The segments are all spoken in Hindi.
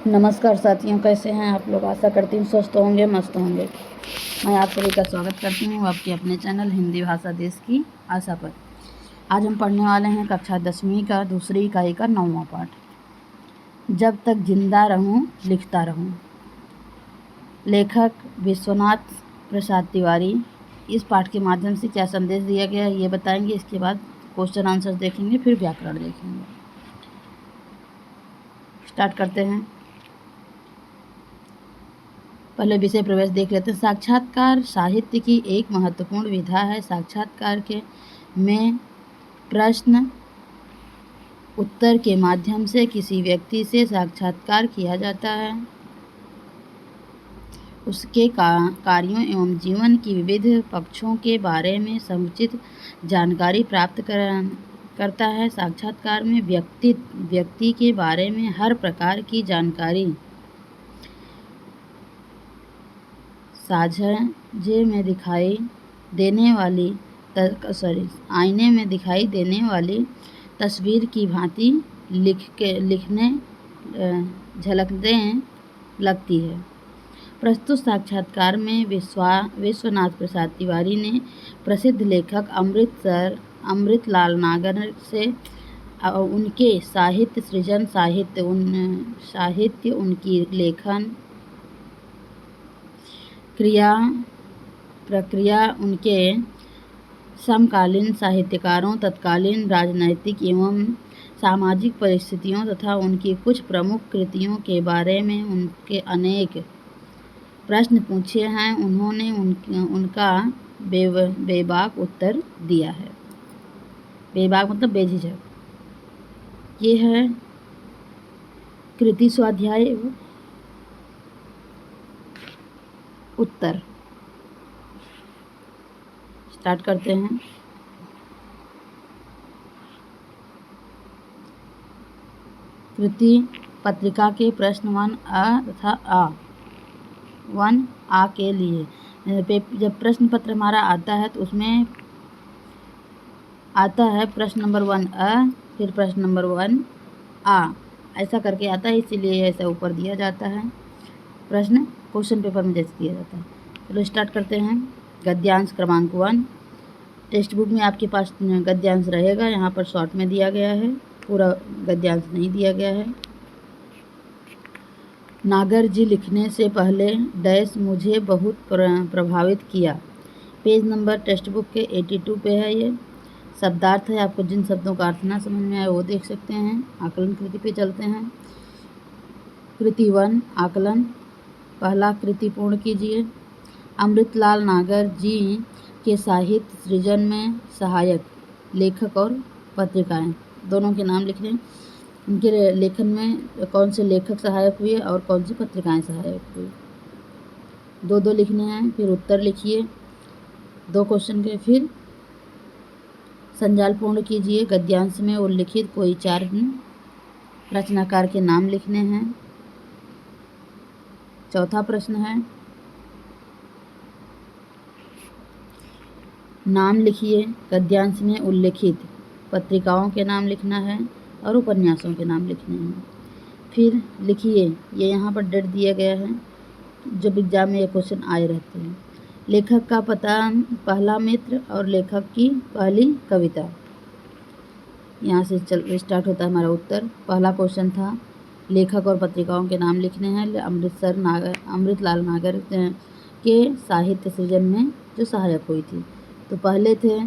नमस्कार साथियों, कैसे हैं आप लोग। आशा करती हूँ स्वस्थ होंगे, मस्त होंगे। मैं आप सभी का स्वागत करती हूँ आपके अपने चैनल हिंदी भाषा देश की आशा पर। आज हम पढ़ने वाले हैं कक्षा 10वीं का दूसरी इकाई का 9वां पाठ, जब तक जिंदा रहूं लिखता रहूं। लेखक विश्वनाथ प्रसाद तिवारी। इस पाठ के माध्यम से क्या संदेश दिया गया है ये बताएंगे। इसके बाद क्वेश्चन आंसर देखेंगे, फिर व्याकरण देखेंगे। स्टार्ट करते हैं। पहले विषय प्रवेश देख लेते हैं। साक्षात्कार साहित्य की एक महत्वपूर्ण विधा है। साक्षात्कार के में प्रश्न उत्तर के माध्यम से किसी व्यक्ति से साक्षात्कार किया जाता है, उसके कार्यों एवं जीवन की विविध पक्षों के बारे में समुचित जानकारी प्राप्त करता है। साक्षात्कार में व्यक्ति के बारे में हर प्रकार की जानकारी आईने में दिखाई देने वाली तस्वीर की भांति लिखने झलकने लगती है। प्रस्तुत साक्षात्कार में विश्वनाथ प्रसाद तिवारी ने प्रसिद्ध लेखक अमृतलाल नागर से उनके साहित्य सृजन, उनकी लेखन प्रक्रिया, उनके समकालीन साहित्यकारों, तत्कालीन राजनैतिक एवं सामाजिक परिस्थितियों तथा उनकी कुछ प्रमुख कृतियों के बारे में उनके अनेक प्रश्न पूछे हैं। उन्होंने उनका बेबाक उत्तर दिया है। बेबाक मतलब बेझिझक। ये है कृति स्वाध्याय उत्तर। स्टार्ट करते हैं। कृति पत्रिका के प्रश्न 1A तथा 1A के लिए जब प्रश्न पत्र हमारा आता है तो उसमें आता है प्रश्न नंबर 1A, फिर प्रश्न नंबर 1A, ऐसा करके आता है, इसीलिए ऐसा ऊपर दिया जाता है। प्रश्न क्वेश्चन पेपर में जैसे दिया जाता है। चलो स्टार्ट करते हैं। गद्यांश क्रमांक 1। टेक्स्ट बुक में आपके पास गद्यांश रहेगा, यहाँ पर शॉर्ट में दिया गया है, पूरा गद्यांश नहीं दिया गया है। नागर जी लिखने से पहले डैश मुझे बहुत प्रभावित किया। पेज नंबर टेक्स्ट बुक के 82 पे है। ये शब्दार्थ है। आपको जिन शब्दों का अर्थ ना समझ में आए वो देख सकते हैं। आकलन कृति पे चलते हैं। कृति 1 आकलन। पहला कृति पूर्ण कीजिए। अमृतलाल नागर जी के साहित्य सृजन में सहायक लेखक और पत्रिकाएं, दोनों के नाम लिख लें। उनके लेखन में कौन से लेखक सहायक हुए और कौन सी पत्रिकाएं सहायक हुई, दो लिखने हैं। फिर उत्तर लिखिए 2 क्वेश्चन के। फिर संजाल पूर्ण कीजिए। गद्यांश में उल्लिखित कोई 4 रचनाकार के नाम लिखने हैं। चौथा प्रश्न है, नाम लिखिए। गद्यांश में उल्लिखित पत्रिकाओं के नाम लिखना है और उपन्यासों के नाम लिखने हैं। फिर लिखिए, ये यहाँ पर डेट दिया गया है, जब एग्जाम में ये क्वेश्चन आए रहते हैं। लेखक का पहला मित्र और लेखक की पहली कविता। यहाँ से स्टार्ट होता है हमारा उत्तर। पहला क्वेश्चन था लेखक और पत्रिकाओं के नाम लिखने हैं। अमृतलाल नागर के साहित्य सृजन में जो सहायक हुई थी, तो पहले थे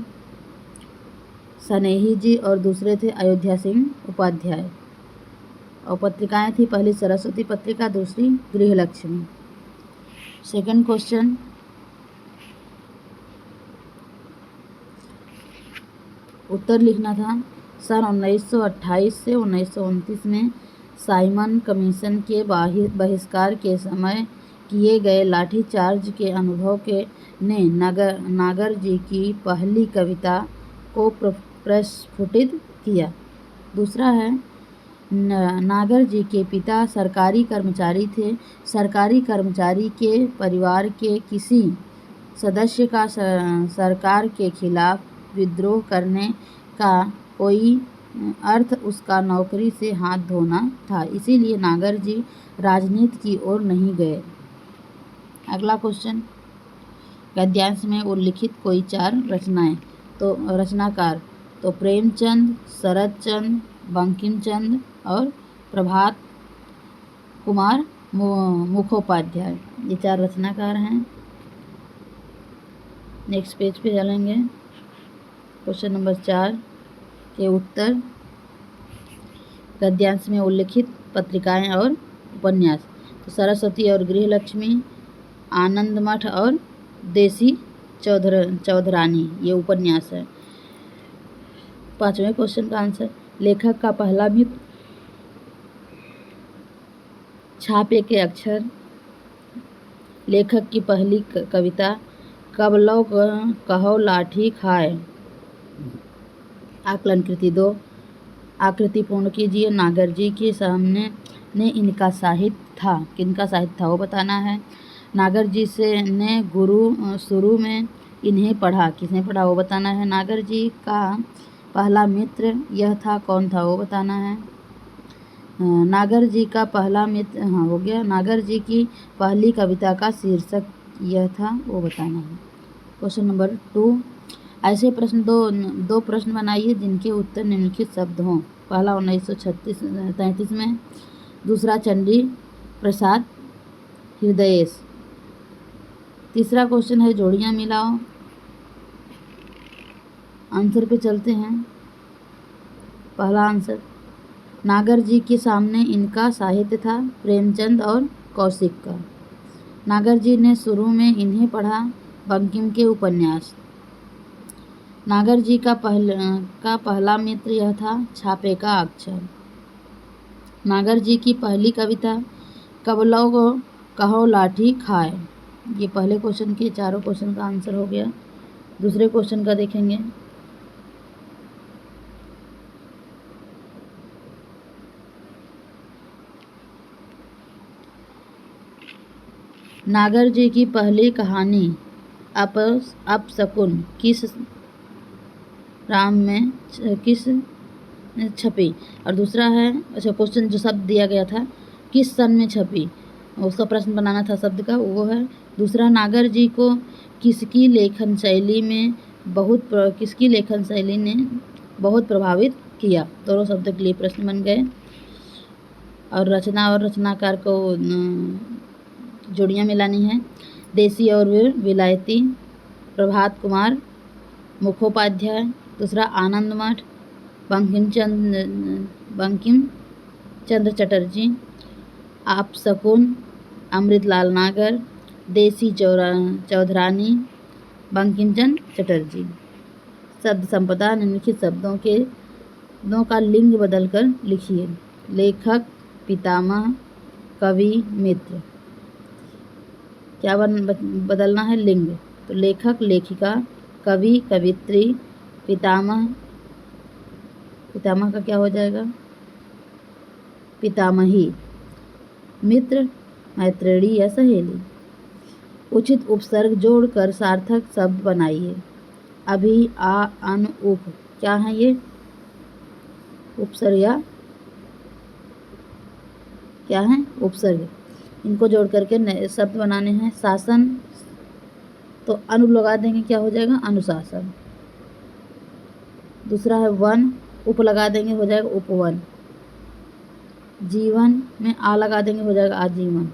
स्नेही जी और दूसरे थे अयोध्या सिंह उपाध्याय। और पत्रिकाएं थी, पहली सरस्वती पत्रिका, दूसरी गृहलक्ष्मी। सेकंड क्वेश्चन, उत्तर लिखना था। सन 1928 से 1929 में साइमन कमीशन के बहिष्कार के समय किए गए लाठीचार्ज के अनुभव ने नागर जी की पहली कविता को प्रस्फुटित किया। दूसरा है, नागर जी के पिता सरकारी कर्मचारी थे। सरकारी कर्मचारी के परिवार के किसी सदस्य का सरकार के खिलाफ विद्रोह करने का कोई अर्थ उसका नौकरी से हाथ धोना था, इसीलिए नागर जी राजनीति की ओर नहीं गए। अगला क्वेश्चन, गद्यांश में उल्लिखित कोई 4 रचनाएं। तो रचनाकार तो प्रेमचंद, शरद चंद्र, बंकिम चंद्र और प्रभात कुमार मुखोपाध्याय, ये 4 रचनाकार हैं। नेक्स्ट पेज पे चलेंगे। क्वेश्चन नंबर 4 के उत्तर, गद्यांश में उल्लिखित पत्रिकाएं और उपन्यास। तो सरस्वती और गृहलक्ष्मी, आनंद मठ और देसी चौधरानी, ये उपन्यास है। 5वें क्वेश्चन का आंसर, लेखक का पहला मित्र, छापे के अक्षर, लेखक की पहली कविता, कब लो कहो लाठी खाए। आकलन कृति 2, आकृति पूर्ण कीजिए। नागर जी के सामने ने इनका साहित्य था, किनका साहित्य था वो बताना है। नागर जी से ने गुरु शुरू में इन्हें पढ़ा, किसने पढ़ा वो बताना है। नागर जी का पहला मित्र यह था, कौन था वो बताना है। नागर जी का पहला मित्र, हाँ हो गया। नागर जी की पहली कविता का शीर्षक यह था, वो बताना है। क्वेश्चन नंबर 2, ऐसे प्रश्न दो प्रश्न बनाइए जिनके उत्तर निम्नलिखित शब्द हों। पहला 1933 में, दूसरा चंडी प्रसाद हृदयेश। तीसरा क्वेश्चन है जोड़ियां मिलाओ। आंसर पे चलते हैं। पहला आंसर, नागर जी के सामने इनका साहित्य था, प्रेमचंद और कौशिक का। नागर जी ने शुरू में इन्हें पढ़ा, बंकिम के उपन्यास। नागर जी का पहला मित्र यह था, छापे का अक्षर। नागर जी की पहली कविता, कब लो कहो लाठी खाए। ये पहले क्वेश्चन के चारों क्वेश्चन का आंसर हो गया। दूसरे क्वेश्चन का देखेंगे। नागर जी की पहली कहानी अपशकुन किस राम में किस छपी, और दूसरा है, अच्छा क्वेश्चन जो शब्द दिया गया था किस सन में छपी, उसका प्रश्न बनाना था शब्द का, वो है। दूसरा, नागर जी को किसकी लेखन शैली ने बहुत प्रभावित किया। दोनों शब्द के लिए प्रश्न बन गए। और रचना और रचनाकार को जोड़ियां मिलानी है। देसी और विलायती, प्रभात कुमार मुखोपाध्याय। दूसरा, आनंद मठ, बंकिम चंद्र चटर्जी। अपशकुन, अमृतलाल नागर। देसी चौधरानी, बंकिम चंद्र चटर्जी। शब्द संपदा, निम्नलिखित शब्दों का लिंग बदलकर लिखिए। लेखक, पितामह, कवि, मित्र। क्या बदलना है? लिंग। तो लेखक, लेखिका, कवि, कवित्री, पितामह का क्या हो जाएगा? पितामही। मित्र, मैत्रेयी या सहेली। उचित उपसर्ग जोड़कर सार्थक शब्द बनाइए। अभी, आ, अन, उप, क्या है ये? उपसर्ग या क्या है? उपसर्ग। इनको जोड़ करके नए शब्द बनाने हैं। शासन, तो अनु लगा देंगे, क्या हो जाएगा? अनुशासन। दूसरा है वन, उप लगा देंगे, हो जाएगा उपवन। जीवन में आ लगा देंगे, हो जाएगा आजीवन।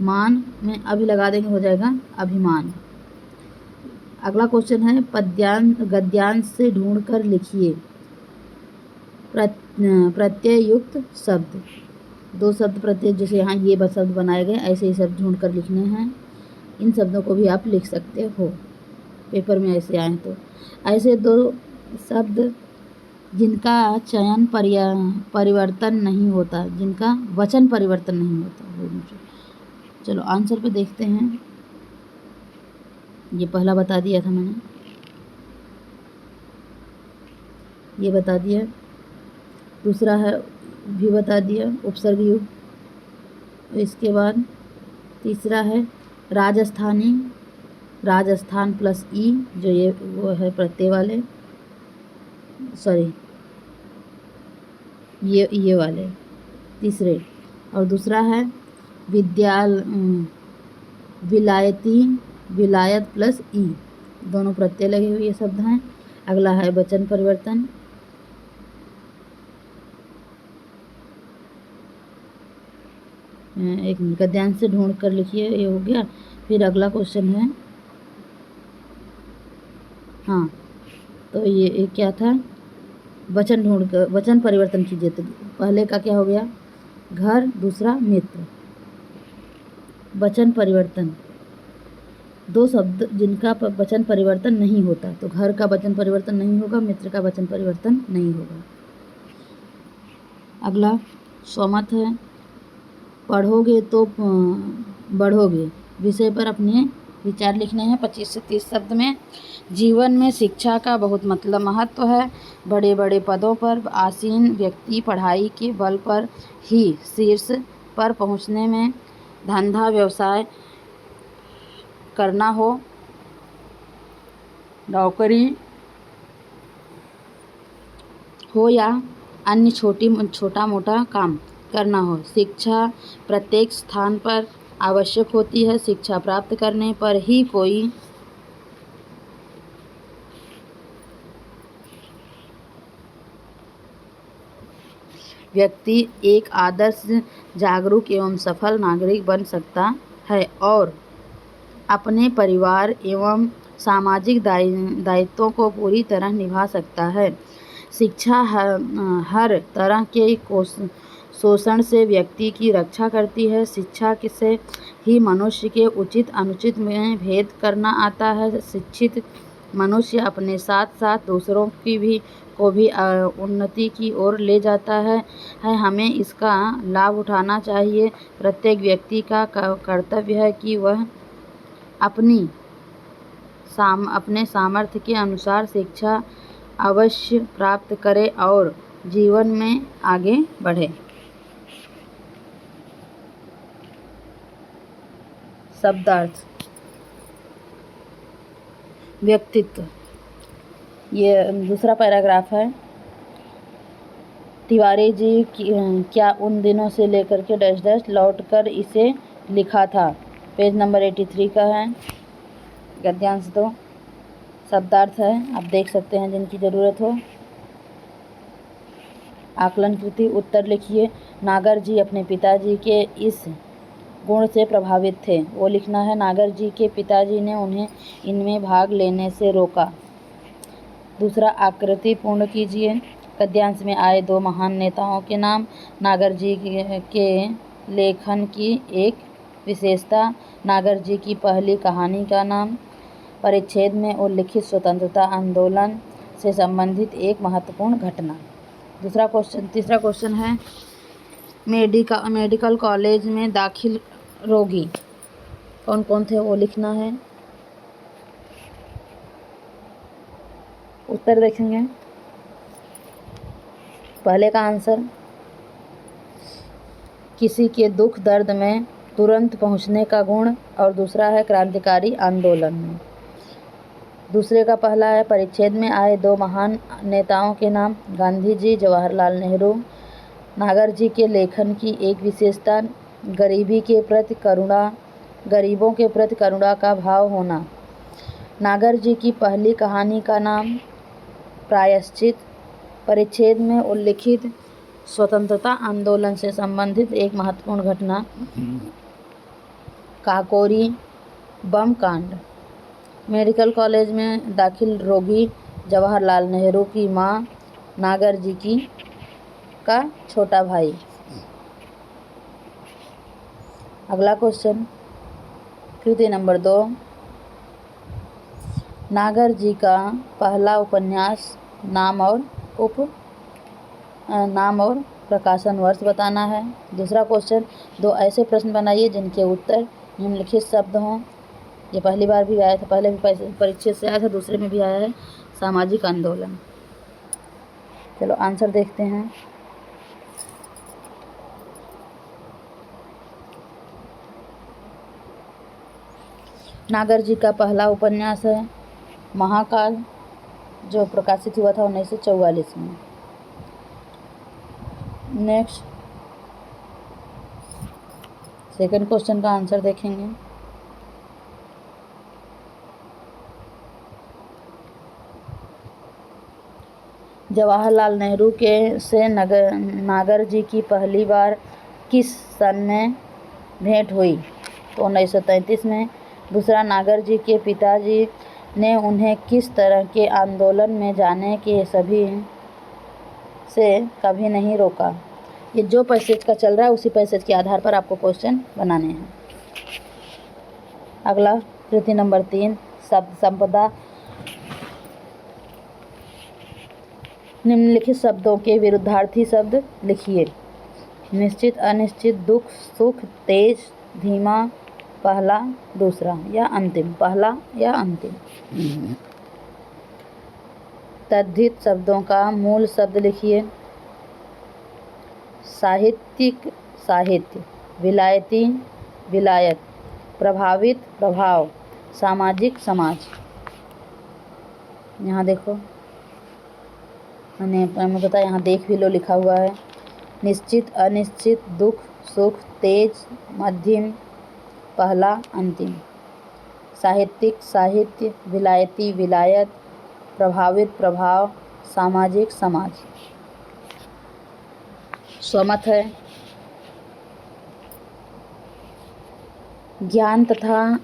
मान में अभी लगा देंगे, हो जाएगा अभिमान। अगला क्वेश्चन है, गद्यांश से ढूंढकर लिखिए प्रत्ययुक्त शब्द। 2 शब्द प्रत्यय, जैसे यहाँ ये शब्द बनाए गए, ऐसे ही शब्द ढूंढ कर लिखने हैं। इन शब्दों को भी आप लिख सकते हो, पेपर में ऐसे आए तो। ऐसे 2 शब्द जिनका चयन परिवर्तन नहीं होता, जिनका वचन परिवर्तन नहीं होता। चलो आंसर पे देखते हैं। ये पहला बता दिया था मैंने, ये बता दिया। दूसरा है भी बता दिया, उपसर्ग युग। इसके बाद तीसरा है राजस्थानी, राजस्थान प्लस ई, जो ये वो है प्रत्यय वाले, सॉरी ये वाले तीसरे। और दूसरा है विलायत प्लस ई, दोनों प्रत्यय लगे हुए ये शब्द हैं। अगला है वचन परिवर्तन। एक मिनट, ध्यान से ढूंढ कर लिखिए, ये हो गया। फिर अगला क्वेश्चन है, हाँ तो ये क्या था, वचन ढूंढ कर वचन परिवर्तन कीजिए। तो पहले का क्या हो गया, घर, दूसरा मित्र। वचन परिवर्तन, दो शब्द जिनका वचन परिवर्तन नहीं होता, तो घर का वचन परिवर्तन नहीं होगा, मित्र का वचन परिवर्तन नहीं होगा। अगला स्वमत है, पढ़ोगे तो बढ़ोगे, विषय पर अपने विचार लिखने हैं 25 से 30 शब्द में। जीवन में शिक्षा का बहुत महत्व है। बड़े बड़े पदों पर आसीन व्यक्ति पढ़ाई के बल पर ही शीर्ष पर पहुंचने में, धंधा व्यवसाय करना हो, नौकरी हो या अन्य छोटा मोटा काम करना हो, शिक्षा प्रत्येक स्थान पर आवश्यक होती है। शिक्षा प्राप्त करने पर ही कोई व्यक्ति एक आदर्श, जागरूक एवं सफल नागरिक बन सकता है और अपने परिवार एवं सामाजिक दायित्वों को पूरी तरह निभा सकता है। शिक्षा हर तरह के शोषण से व्यक्ति की रक्षा करती है। शिक्षा से ही मनुष्य के उचित अनुचित में भेद करना आता है। शिक्षित मनुष्य अपने साथ साथ दूसरों को भी उन्नति की ओर ले जाता है। हमें इसका लाभ उठाना चाहिए। प्रत्येक व्यक्ति का कर्तव्य है कि वह अपने सामर्थ्य के अनुसार शिक्षा अवश्य प्राप्त करे और जीवन में आगे बढ़े। शब्दार्थ, व्यक्तित्व, ये दूसरा पैराग्राफ है। तिवारी जी क्या उन दिनों से लेकर के डैश डैश लौट कर इसे लिखा था, पेज नंबर 83 का है, गद्यांश 2। शब्दार्थ है, आप देख सकते हैं जिनकी ज़रूरत हो। आकलन कृति, उत्तर लिखिए। नागर जी अपने पिताजी के इस गुण से प्रभावित थे, वो लिखना है। नागर जी के पिताजी ने उन्हें इनमें भाग लेने से रोका। दूसरा, आकृति पूर्ण कीजिए। गद्यांश में आए दो महान नेताओं के नाम। नागर जी के लेखन की एक विशेषता। नागर जी की पहली कहानी का नाम। परिच्छेद में उल्लिखित स्वतंत्रता आंदोलन से संबंधित एक महत्वपूर्ण घटना। तीसरा क्वेश्चन है, मेडिकल कॉलेज में दाखिल रोगी कौन कौन थे, वो लिखना है। उत्तर देखेंगे। पहले का आंसर, किसी के दुख दर्द में तुरंत पहुंचने का गुण, और दूसरा है क्रांतिकारी आंदोलन में। दूसरे का पहला है, परिच्छेद में आए दो महान नेताओं के नाम। गांधी जी, जवाहरलाल नेहरू। नागर जी के लेखन की एक विशेषता, गरीबों के प्रति करुणा का भाव होना। नागर जी की पहली कहानी का नाम, प्रायश्चित। परिच्छेद में उल्लिखित स्वतंत्रता आंदोलन से संबंधित एक महत्वपूर्ण घटना, काकोरी बम कांड। मेडिकल कॉलेज में दाखिल रोगी, जवाहरलाल नेहरू की मां, नागर जी का छोटा भाई। अगला क्वेश्चन, कृति नंबर 2। नागर जी का पहला उपन्यास नाम और प्रकाशन वर्ष बताना है। दूसरा क्वेश्चन, दो ऐसे प्रश्न बनाइए जिनके उत्तर निम्नलिखित शब्द हों। ये पहली बार भी आया था, पहले भी परिच्छेद से आया था, दूसरे में भी आया है, सामाजिक आंदोलन। चलो आंसर देखते हैं। नागर जी का पहला उपन्यास है महाकाल, जो प्रकाशित हुआ था 1944 में। नेक्स्ट सेकंड क्वेश्चन का आंसर देखेंगे। जवाहरलाल नेहरू के से नागर जी की पहली बार किस सन में भेंट हुई? तो 1933 में। दूसरा, नागर जी के पिताजी ने उन्हें किस तरह के आंदोलन में जाने के से कभी नहीं रोका? ये जो पैसेज का चल रहा है उसी पैसेज के आधार पर आपको क्वेश्चन बनाने हैं। अगला कृति नंबर 3, शब्द संपदा। निम्नलिखित शब्दों के विरुद्धार्थी शब्द लिखिए। निश्चित, अनिश्चित, दुख, सुख, तेज, धीमा, पहला, दूसरा या अंतिम। पहला या अंतिम। तद्धित शब्दों का मूल शब्द लिखिए। साहित्यिक, साहित्य। विलायती, विलायत। प्रभावित, प्रभाव। सामाजिक, समाज। यहाँ देखो, मैंने पता यहाँ देख भी लो लिखा हुआ है। निश्चित, अनिश्चित, दुख, सुख, तेज, मध्यम, पहला, अंतिम। साहित्यिक, साहित्य। विलायती, विलायत। प्रभावित, प्रभाव। सामाजिक, समाज। स्वमत है। ज्ञान तथा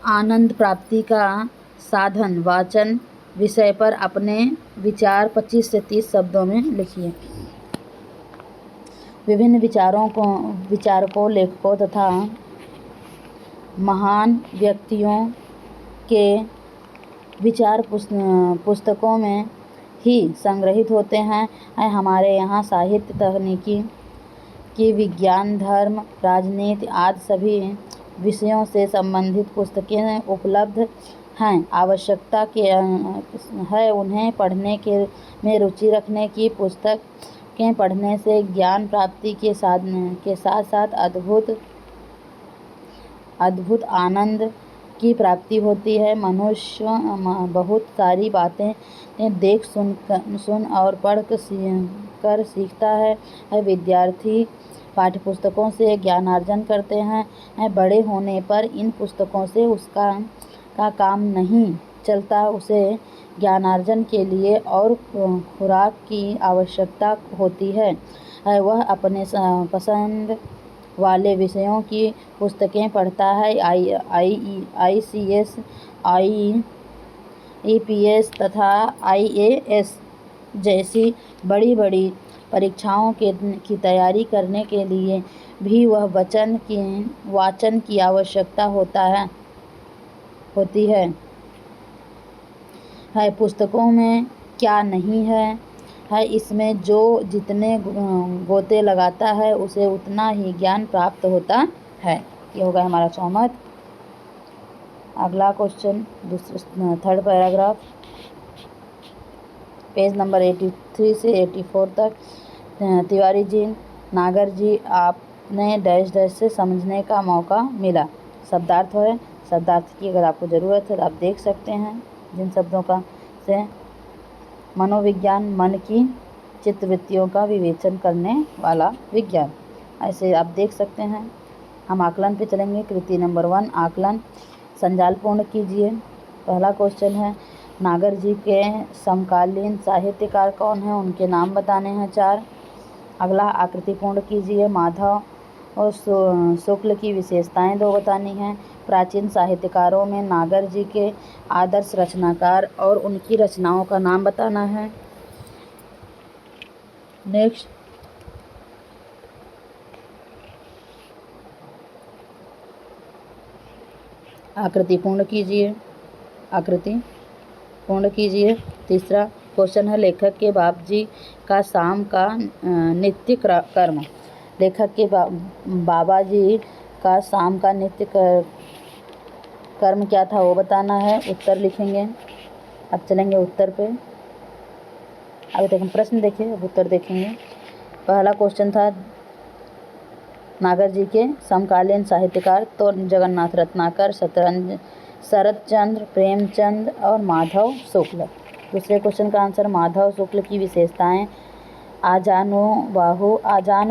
आनंद प्राप्ति का साधन वाचन विषय पर अपने विचार 25 से 30 शब्दों में लिखिए। विभिन्न विचारकों, लेखकों तथा महान व्यक्तियों के विचार पुस्तकों में ही संग्रहित होते हैं। हमारे यहाँ साहित्य, तकनीकी की विज्ञान, धर्म, राजनीति आदि सभी विषयों से संबंधित पुस्तकें उपलब्ध हैं। आवश्यकता है उन्हें पढ़ने में रुचि रखने की। पुस्तकें पढ़ने से ज्ञान प्राप्ति के साथ साथ अद्भुत आनंद की प्राप्ति होती है। मनुष्य बहुत सारी बातें देख सुन और पढ़ कर सीखता है। विद्यार्थी पाठ्यपुस्तकों से ज्ञानार्जन करते हैं। बड़े होने पर इन पुस्तकों से उसका काम नहीं चलता। उसे ज्ञानार्जन के लिए और खुराक की आवश्यकता होती है। वह अपने पसंद वाले विषयों की पुस्तकें पढ़ता है। ICS, IEPS तथा IAS जैसी बड़ी बड़ी परीक्षाओं की तैयारी करने के लिए भी वह वाचन की आवश्यकता होती है। पुस्तकों में क्या नहीं है? इसमें जो जितने गोते लगाता है उसे उतना ही ज्ञान प्राप्त होता है। ये होगा हमारा चौमत। अगला question, third paragraph, page number 83 से 84 तक। तिवारी जी, नागर जी, आपने डैश डैश से समझने का मौका मिला। शब्दार्थ है। शब्दार्थ की अगर आपको ज़रूरत है तो आप देख सकते हैं जिन शब्दों का से। मनोविज्ञान, मन की चित्तवृत्तियों का विवेचन करने वाला विज्ञान। ऐसे आप देख सकते हैं। हम आकलन पे चलेंगे। कृति नंबर 1, आकलन। संजाल पूर्ण कीजिए। पहला क्वेश्चन है, नागर जी के समकालीन साहित्यकार कौन हैं? उनके नाम बताने हैं 4। अगला, आकृति पूर्ण कीजिए। माधव और शुक्ल की विशेषताएं 2 बतानी हैं। प्राचीन साहित्यकारों में नागर जी के आदर्श रचनाकार और उनकी रचनाओं का नाम बताना है। नेक्स्ट, आकृति पूर्ण कीजिए। आकृति पूर्ण कीजिए। तीसरा क्वेश्चन है, लेखक के बाप जी का शाम का नित्य कर्म। लेखक के बाबा जी का शाम का नित्य कर्म क्या था वो बताना है। उत्तर लिखेंगे। अब चलेंगे उत्तर पे। अभी तक हम प्रश्न देखे, अब उत्तर देखेंगे। पहला क्वेश्चन था नागर जी के समकालीन साहित्यकार, तो जगन्नाथ रत्नाकर, शरतचंद्र, प्रेमचंद और माधव शुक्ल। दूसरे क्वेश्चन का आंसर, माधव शुक्ल की विशेषताएं आजान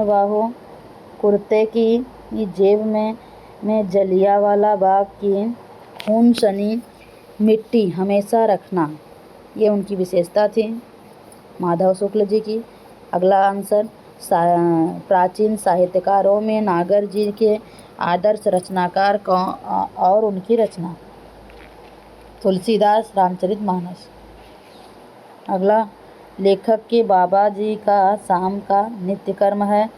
बाहो कुर्ते की जेब में जलियांवाला बाग की खून सनी मिट्टी हमेशा रखना, ये उनकी विशेषता थी माधव शुक्ल जी की। अगला आंसर, प्राचीन साहित्यकारों में नागर जी के आदर्श रचनाकार और उनकी रचना, तुलसीदास, रामचरितमानस। अगला, लेखक के बाबा जी का शाम का नित्य कर्म है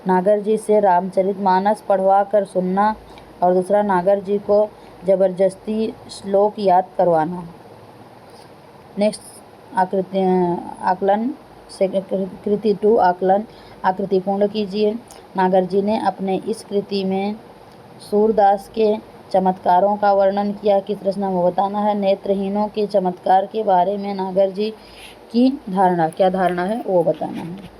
नागर जी से रामचरितमानस पढ़वा कर सुनना, और दूसरा नागर जी को जबरदस्ती श्लोक याद करवाना। नेक्स्ट, आकलन कृति 2 आकलन आकृति पूर्ण कीजिए। नागर जी ने अपने इस कृति में सूरदास के चमत्कारों का वर्णन किया, किस रचना में बताना है। नेत्रहीनों के चमत्कार के बारे में नागर जी की धारणा, क्या धारणा है वो बताना है।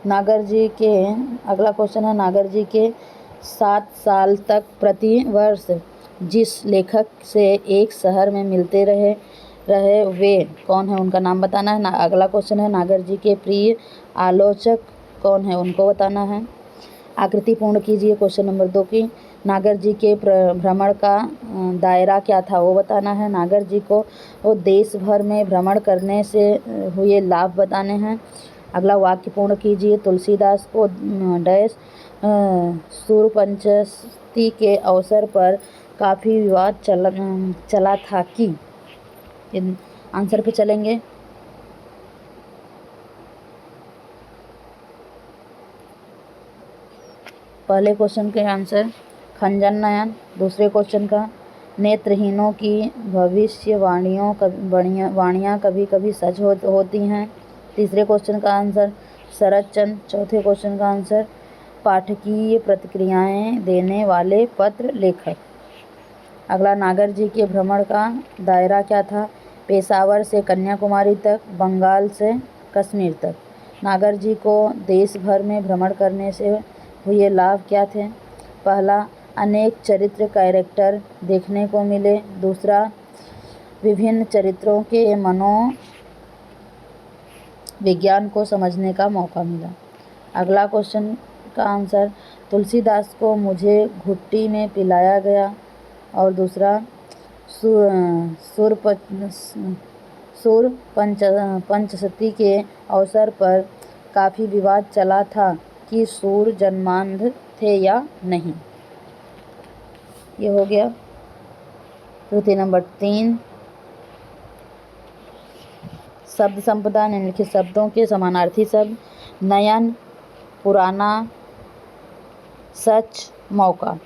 नागर जी के अगला क्वेश्चन है, नागर जी के 7 साल तक प्रति वर्ष जिस लेखक से एक शहर में मिलते रहे वे कौन है, उनका नाम बताना है। अगला क्वेश्चन है, नागर जी के प्रिय आलोचक कौन है, उनको बताना है। आकृति पूर्ण कीजिए क्वेश्चन नंबर 2 की। नागर जी के भ्रमण का दायरा क्या था वो बताना है। नागर जी को देश भर में भ्रमण करने से हुए लाभ बताने हैं। अगला वाक्य पूर्ण कीजिए। तुलसीदास को डैश सूर्यपंचमी के अवसर पर काफ़ी विवाद चला था कि, आंसर पे चलेंगे। पहले क्वेश्चन के आंसर खंजन नयन, दूसरे क्वेश्चन का नेत्रहीनों की भविष्यवाणियाँ कभी कभी सच होती हैं, तीसरे क्वेश्चन का आंसर शरद चंद्र, चौथे क्वेश्चन का आंसर पाठकीय प्रतिक्रियाएं देने वाले पत्र लेखक। अगला, नागर जी के भ्रमण का दायरा क्या था। पेशावर से कन्याकुमारी तक, बंगाल से कश्मीर तक। नागर जी को देश भर में भ्रमण करने से हुए लाभ क्या थे। पहला, अनेक चरित्र कैरेक्टर देखने को मिले। दूसरा, विभिन्न चरित्रों के मनोविज्ञान को समझने का मौका मिला। अगला क्वेश्चन का आंसर, तुलसीदास को मुझे घुट्टी में पिलाया गया, और दूसरा सूर्यपंचमी के अवसर पर काफ़ी विवाद चला था कि सूर्य जन्मांध थे या नहीं। ये हो गया। कृति नंबर 3, शब्द संपदा, निम्नलिखित शब्दों के समानार्थी शब्द। नयन, पुराना, सच, मौका।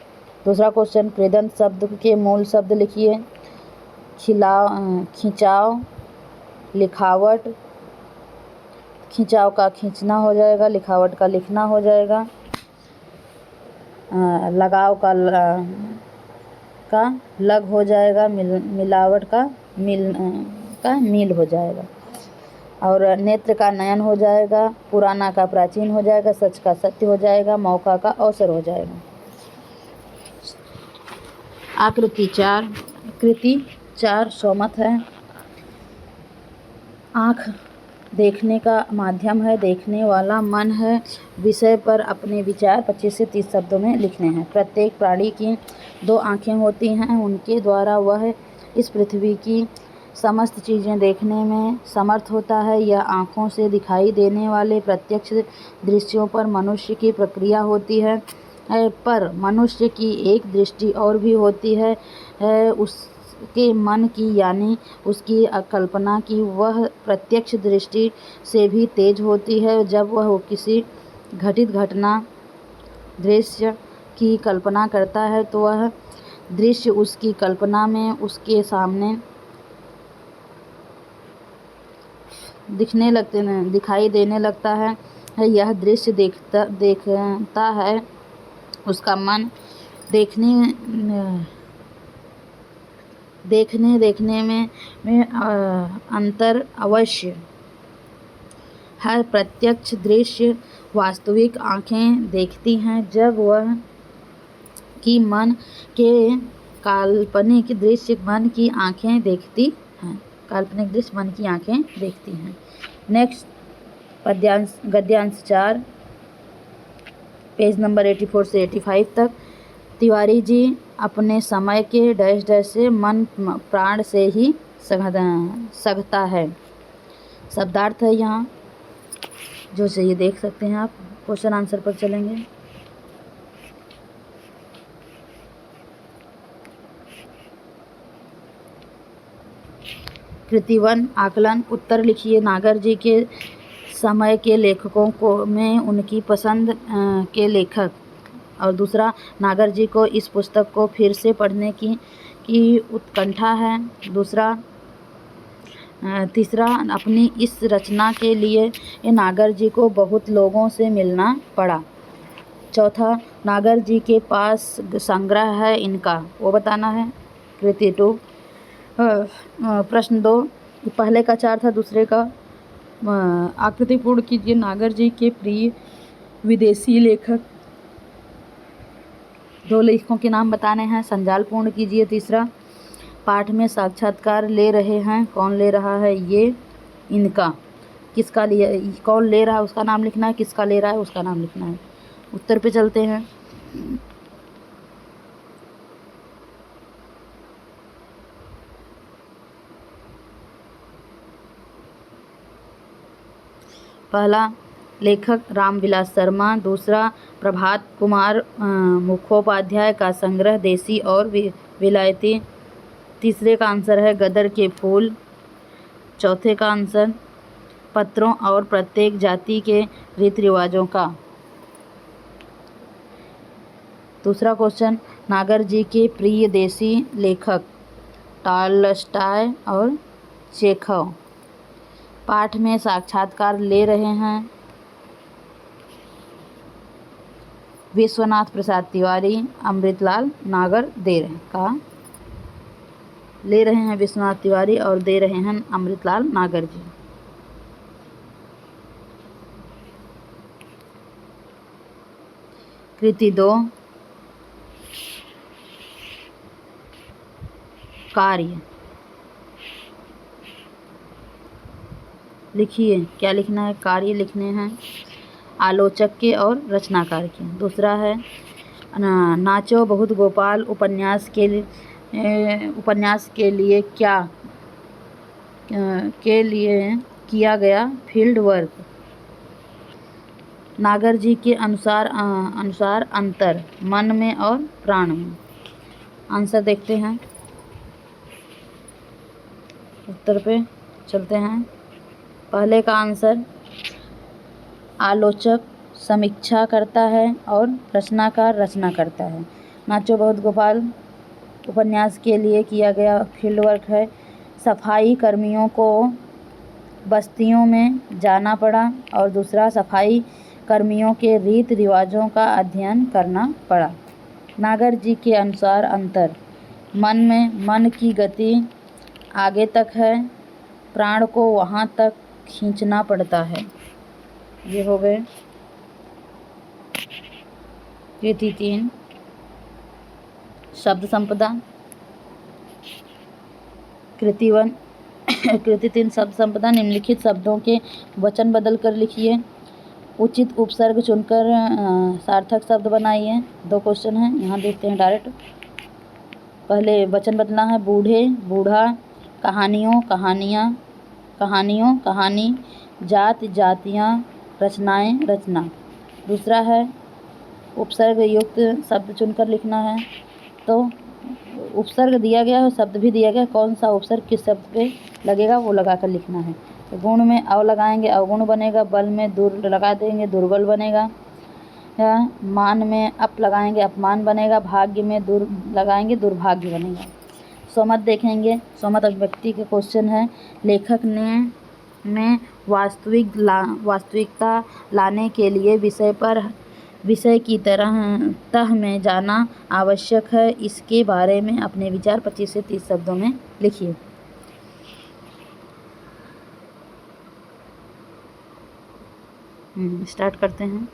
दूसरा क्वेश्चन, कृदंत शब्द के मूल शब्द लिखिए। खिंचाव, लिखावट, खिंचाव का खींचना हो जाएगा, लिखावट का लिखना हो जाएगा, लगाव का लग हो जाएगा, मिलावट का मिल हो जाएगा, और नेत्र का नयन हो जाएगा, पुराना का प्राचीन हो जाएगा, सच का सत्य हो जाएगा, मौका का अवसर हो जाएगा। आकृति 4 सोमत है। आँख देखने का माध्यम है, देखने वाला मन है। विषय पर अपने विचार 25 से 30 शब्दों में लिखने हैं। प्रत्येक प्राणी की 2 आँखें होती हैं, उनके द्वारा वह इस पृथ्वी की समस्त चीज़ें देखने में समर्थ होता है। यह आँखों से दिखाई देने वाले प्रत्यक्ष दृश्यों पर मनुष्य की प्रक्रिया होती है, पर मनुष्य की एक दृष्टि और भी होती है, उसके मन की, यानी उसकी कल्पना की। वह प्रत्यक्ष दृष्टि से भी तेज होती है। जब वह किसी घटित घटना दृश्य की कल्पना करता है तो वह दृश्य उसकी कल्पना में उसके सामने दिखाई देने लगता है। यह दृश्य देखता है, उसका मन देखने में अंतर अवश्य हर प्रत्यक्ष दृश्य वास्तविक आँखें देखती हैं, जब वह कि मन के काल्पनिक दृश्य मन की आँखें देखती हैं। काल्पनिक दृश्य मन की आँखें देखती हैं। नेक्स्ट पद्यांश गद्यांश 4 पेज नंबर 84 से 85 तक। तिवारी जी अपने समय के डैश डैश से मन प्राण से ही सघता है। शब्दार्थ है यहाँ, जो चाहिए देख सकते हैं आप। क्वेश्चन आंसर पर चलेंगे। कृति 1 आकलन। उत्तर लिखिए। नागर जी के समय के लेखकों को में उनकी पसंद के लेखक। और दूसरा, नागर जी को इस पुस्तक को फिर से पढ़ने की उत्कंठा है। तीसरा, अपनी इस रचना के लिए नागर जी को बहुत लोगों से मिलना पड़ा। चौथा, नागर जी के पास संग्रह है इनका, वो बताना है। कृति 2 प्रश्न 2 पहले का 4 था, दूसरे का आकृति पूर्ण कीजिए। नागर जी के प्रिय विदेशी लेखक। 2 लेखकों के नाम बताने हैं, संजाल पूर्ण कीजिए। तीसरा, पाठ में साक्षात्कार ले रहे हैं, कौन ले रहा है, ये इनका। किसका लिया, कौन ले रहा है उसका नाम लिखना है, किसका ले रहा है उसका नाम लिखना है। उत्तर पे चलते हैं। पहला लेखक रामविलास शर्मा। दूसरा, प्रभात कुमार मुखोपाध्याय का संग्रह देसी और विलायती। तीसरे का आंसर है गदर के फूल। चौथे का आंसर पत्रों और प्रत्येक जाति के रीति रिवाजों का। दूसरा क्वेश्चन, नागर जी के प्रिय देसी लेखक टॉलस्टॉय और चेखव। पाठ में साक्षात्कार ले रहे हैं विश्वनाथ प्रसाद तिवारी, अमृतलाल नागर दे रहे का ले रहे हैं विश्वनाथ तिवारी और दे रहे हैं अमृतलाल नागर जी। कृति 2 कार्य लिखिए। क्या लिखना है, कार्य लिखने हैं आलोचक के और रचनाकार के। दूसरा है नाचो बहुत गोपाल उपन्यास के लिए किया गया फील्ड वर्क। नागर जी के अनुसार अंतर मन में और प्राण में। आंसर देखते हैं, उत्तर पे चलते हैं। पहले का आंसर आलोचक समीक्षा करता है और रचनाकार रचना करता है। नाचो बहुत गोपाल उपन्यास के लिए किया गया फील्ड वर्क है। सफाई कर्मियों को बस्तियों में जाना पड़ा। और दूसरा, सफाई कर्मियों के रीति रिवाजों का अध्ययन करना पड़ा। नागर जी के अनुसार अंतर मन में, मन की गति आगे तक है, प्राण को वहाँ तक खींचना पड़ता है। ये हो गए। कृति 3 शब्द संपदा। कृति 3 शब्द संपदा। निम्नलिखित शब्दों के वचन बदल कर लिखिए। उचित उपसर्ग चुनकर सार्थक शब्द बनाइए। 2 क्वेश्चन हैं, यहाँ देखते हैं डायरेक्ट। पहले वचन बदलना है, बूढ़े बूढ़ा, कहानियों कहानी, जात जातियाँ, रचनाएं रचना। दूसरा है उपसर्ग युक्त शब्द चुनकर लिखना है। तो उपसर्ग दिया गया है, शब्द भी दिया गया, कौन सा उपसर्ग किस शब्द पे लगेगा वो लगाकर लिखना है। तो गुण में अव लगाएंगे, अवगुण बनेगा। बल में दुर लगा देंगे, दुर्बल बनेगा। या मान में अप लगाएंगे, अपमान बनेगा। भाग्य में दुर लगाएंगे, दुर्भाग्य बनेगा। स्वमत देखेंगे। स्वमत अभिव्यक्ति के क्वेश्चन है। लेखक ने वास्तविकता लाने के लिए विषय की तह में जाना आवश्यक है। इसके बारे में अपने विचार 25 से 30 शब्दों में लिखिए। स्टार्ट करते हैं।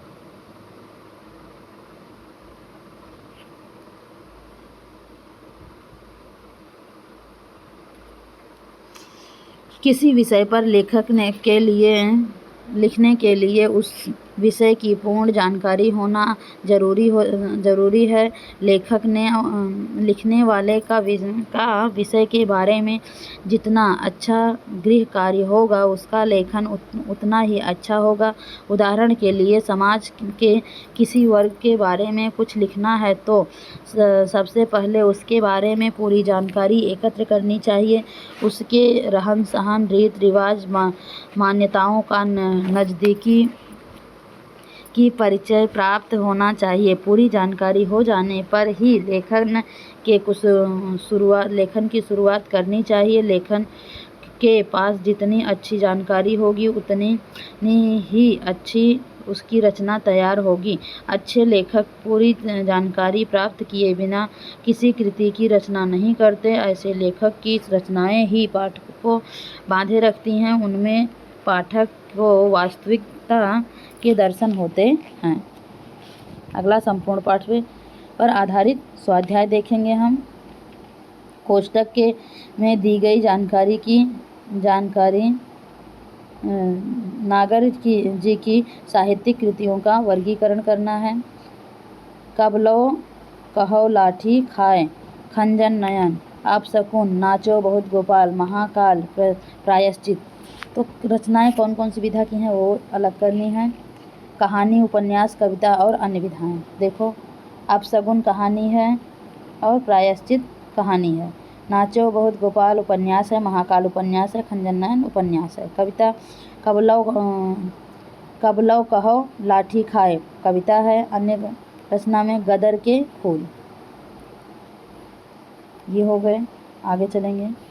किसी विषय पर लेखक ने के लिए लिखने के लिए उस विषय की पूर्ण जानकारी होना जरूरी है। लेखक ने लिखने वाले का विषय के बारे में जितना अच्छा गृह कार्य होगा उसका लेखन उतना ही अच्छा होगा। उदाहरण के लिए समाज के किसी वर्ग के बारे में कुछ लिखना है तो सबसे पहले उसके बारे में पूरी जानकारी एकत्र करनी चाहिए। उसके रहन सहन, रीत रिवाज, मान्यताओं का नज़दीकी की परिचय प्राप्त होना चाहिए। पूरी जानकारी हो जाने पर ही लेखन की शुरुआत करनी चाहिए। लेखन के पास जितनी अच्छी जानकारी होगी उतनी ही अच्छी उसकी रचना तैयार होगी। अच्छे लेखक पूरी जानकारी प्राप्त किए बिना किसी कृति की रचना नहीं करते। ऐसे लेखक की रचनाएं ही पाठक को बांधे रखती हैं, उनमें पाठक को वास्तविकता के दर्शन होते हैं। अगला संपूर्ण पाठ पर आधारित स्वाध्याय देखेंगे हम। कोष्ठक में दी गई जानकारी नागर जी की साहित्यिक कृतियों का वर्गीकरण करना है। कब लो कहो लाठी खाए, खंजन नयन, अपशकुन, नाचो बहुत गोपाल, महाकाल, प्रायश्चित। तो रचनाएं कौन कौन सी विधा की हैं वो अलग करनी है। कहानी, उपन्यास, कविता और अन्य विधाएं। देखो, अपशकुन कहानी है और प्रायश्चित कहानी है। नाचो बहुत गोपाल उपन्यास है, महाकाल उपन्यास है, खंजन नयन उपन्यास है। कविता, कबलौ कहो लाठी खाए कविता है। अन्य रचना में गदर के फूल। ये हो गए। आगे चलेंगे।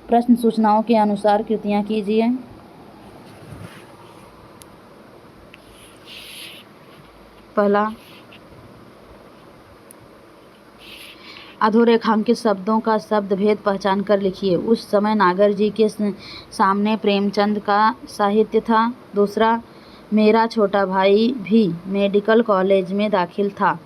प्रश्न सूचनाओं के अनुसार कृतियां कीजिए। पहला, अधोरेखांकित शब्दों का शब्द भेद पहचान कर लिखिए। उस समय नागर जी के सामने प्रेमचंद का साहित्य था। दूसरा, मेरा छोटा भाई भी मेडिकल कॉलेज में दाखिल था।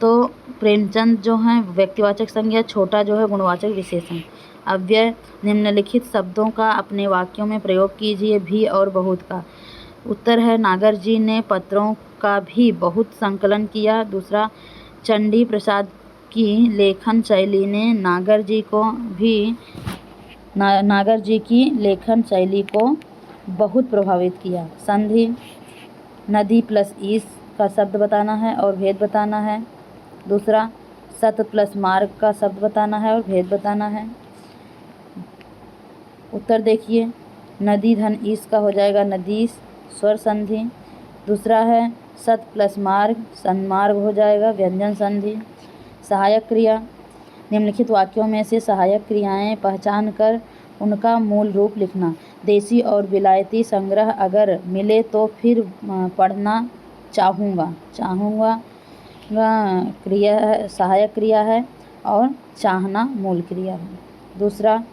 तो प्रेमचंद जो है व्यक्तिवाचक संज्ञा, छोटा जो है गुणवाचक विशेषण। अव्यय, निम्नलिखित शब्दों का अपने वाक्यों में प्रयोग कीजिए। भी और बहुत का। उत्तर है, नागर जी ने पत्रों का भी बहुत संकलन किया। दूसरा, चंडी प्रसाद की लेखन शैली ने नागर जी की लेखन शैली को बहुत प्रभावित किया। संधि, नदी प्लस ईस का शब्द बताना है और भेद बताना है। दूसरा, सत प्लस मार्ग का शब्द बताना है और भेद बताना है। उत्तर देखिए, नदी धन ईस का हो जाएगा नदीस, स्वर संधि। दूसरा है सत प्लस मार्ग, सन्मार्ग हो जाएगा व्यंजन संधि। सहायक क्रिया, निम्नलिखित वाक्यों में से सहायक क्रियाएं पहचान कर उनका मूल रूप लिखना। देसी और विलायती संग्रह अगर मिले तो फिर पढ़ना चाहूँगा क्रिया सहायक क्रिया है और चाहना मूल क्रिया है। दूसरा,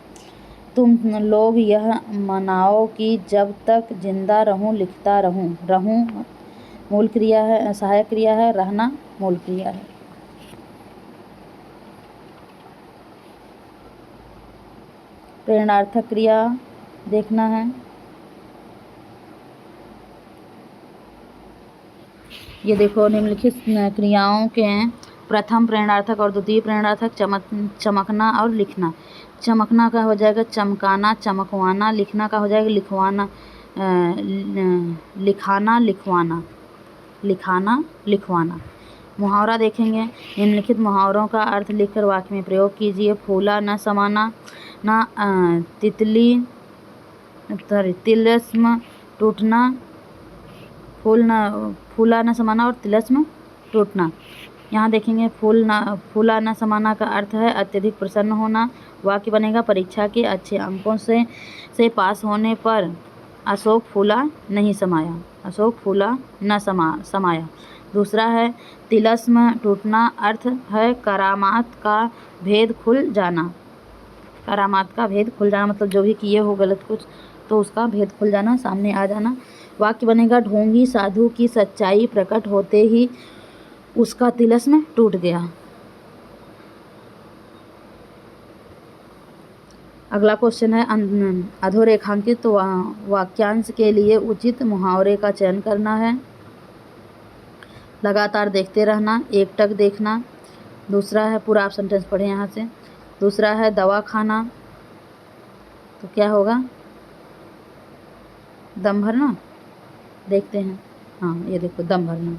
तुम लोग यह मनाओ कि जब तक जिंदा रहूं लिखता रहूं मूल क्रिया है, सहायक क्रिया है। रहना मूल क्रिया है। प्रेरणार्थक क्रिया देखना है। ये देखो, निम्नलिखित क्रियाओं के प्रथम प्रेरणार्थक और द्वितीय प्रेरणार्थक चमकना और लिखना। चमकना का हो जाएगा चमकाना, चमकवाना। लिखना का हो जाएगा लिखवाना, लिखाना, लिखवाना। मुहावरा देखेंगे। निम्नलिखित मुहावरों का अर्थ लिखकर वाक्य में प्रयोग कीजिए। फूला न समाना, न तिलस्म टूटना। फूला न समाना और तिलस्म टूटना। यहाँ देखेंगे, फूला न समाना का अर्थ है अत्यधिक प्रसन्न होना। वाक्य बनेगा, परीक्षा के अच्छे अंकों से पास होने पर अशोक फूला नहीं समाया। अशोक फूला न समाया। दूसरा है तिलस्म टूटना, अर्थ है करामात का भेद खुल जाना। करामात का भेद खुल जाना मतलब जो भी किए हो गलत कुछ तो उसका भेद खुल जाना, सामने आ जाना। वाक्य बनेगा ढोंगी साधु की सच्चाई प्रकट होते ही उसका तिलस्म टूट गया। अगला क्वेश्चन है अधोरेखांकित वाक्यांश के लिए उचित मुहावरे का चयन करना है। लगातार देखते रहना, एकटक देखना। दूसरा है, पूरा आप सेंटेंस पढ़ें यहाँ से। दूसरा है दवा खाना, तो क्या होगा, दम भरना। देखते हैं, हाँ ये देखो, दम भरना